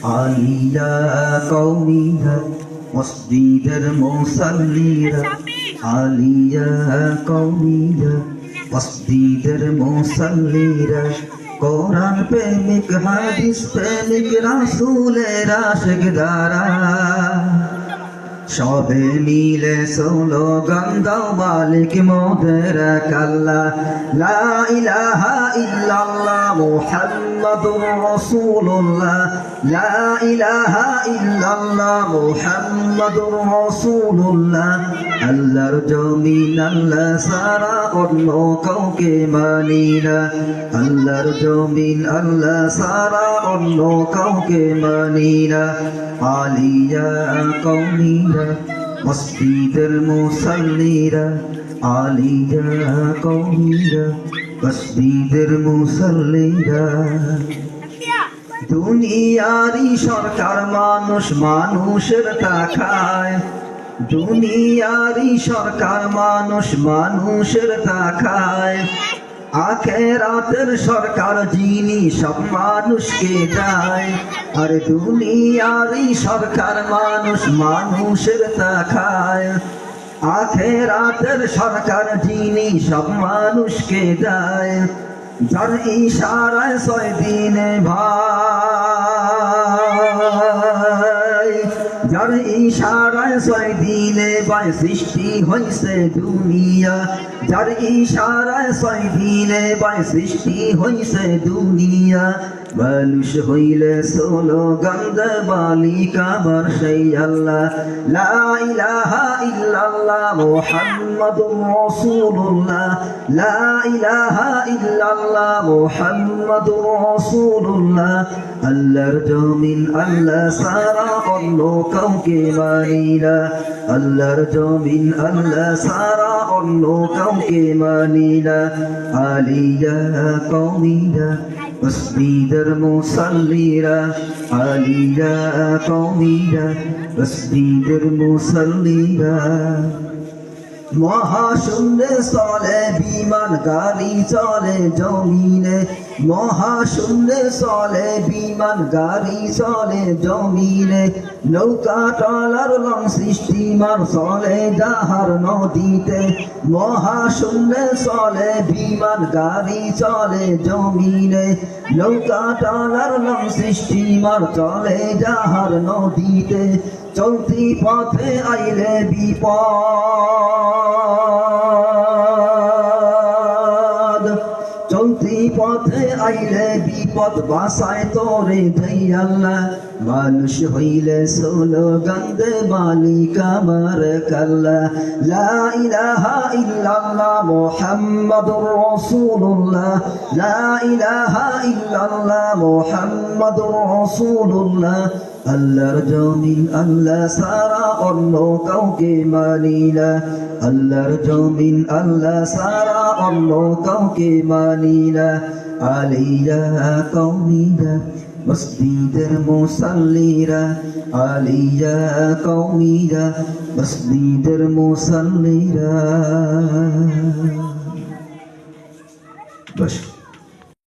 আলিয়া কওমিরা মসজিদের মুসাল্লিরা আলিয়া কওমিরা মসজিদের মুসাল্লিরা কোরআন প্রেমিক হাদিস প্রেমিক রাসূলের আশিকদারা সবে মিলে স্লোগান দাও মালিক মোদের আল্লাহ লা ইলাহা ইল্লাল্লাহ মুহাম্মাদুর রাসূলুল্লাহ লা ইলাহা ইল্লাল্লাহ মুহাম্মাদুর রাসূলুল্লাহ আল্লাহর জমিন আল্লাহ সারা অন্য কাউকে মানি না আল্লাহর জমিন আল্লাহ সারা অন্য কাউকে মানি না আলিয়া কওমিরা মসজিদের মুসাল্লিরা আলিয়া কওমিরা মসজিদের মুসাল্লিরা দুনিয়ারি সরকার মানুষ মানুষের টাকায় দুনিয়ারি সরকার মানুষ মানুষের টাকায় আখেরাতের সরকার যিনি সব মানুষকে দেয় আর দুনিয়ারি সরকার মানুষ মানুষের টাকায় আখেরাতের সরকার যিনি সব মানুষকে দেয় যার ইশারায় 6 দিনে ভাই যার ইশারায় 6 দিনে ভাই সৃষ্টি হইছে দুনিয়া যার ইশারায় 6 দিনে ভাই সৃষ্টি হইছে দুনিয়া মানুষ হইলে স্লোগান দে মালিক আমার সেই আল্লাহ লা ইলাহা ইল্লাল্লাহ মুহাম্মাদুর রাসূলুল্লাহ লা ইলাহা ইল্লাল্লাহ মুহাম্মাদুর রাসূলুল্লাহ আল্লাহর জমিন আল্লাহ সারা অন্য কাউকে মানি না আল্লাহর জমিন আল্লাহ সারা অন্য কাউকে মানি না আলিয়া কওমিরা মসজিদের মুসাল্লিরা আলিয়া কওমিরা মসজিদের মুসাল্লিরা মহাশূন্যে চলে বিমান গাড়ি চলে জমিনে মহাশূন্যে চলে বিমান গাড়ি চলে জমিনে নৌকা ট্রলার লঞ্চ স্টিমার চলে জাহাজ নদীতে মহাশূন্যে চলে বিমান গাড়ি চলে জমিনে নৌকা ট্রলার লঞ্চ স্টিমার চলে জাহাজ নদীতে চলতি পথে আইলে বিপদ চলতি পথে আইলে বিপদ বাসায় তোরে দেই আল্লাহ মানুষ হইলে স্লোগান দে মালিক আমার আল্লাহ লা ইলাহা ইল্লাল্লাহ মুহাম্মাদুর রাসূলুল্লাহ লা ইলাহা ইল্লাল্লাহ মুহাম্মাদুর রাসূলুল্লাহ আল্লাহর জমিন আল্লাহ সারা অন্য কাউকে মানি না আল্লাহর জমিন আল্লাহ সারা অন্য কাউকে মানি না আলিয়া কওমিরা মসজিদের মুসাল্লিরা আলিয়া কওমিরা মসজিদের মুসাল্লিরা বস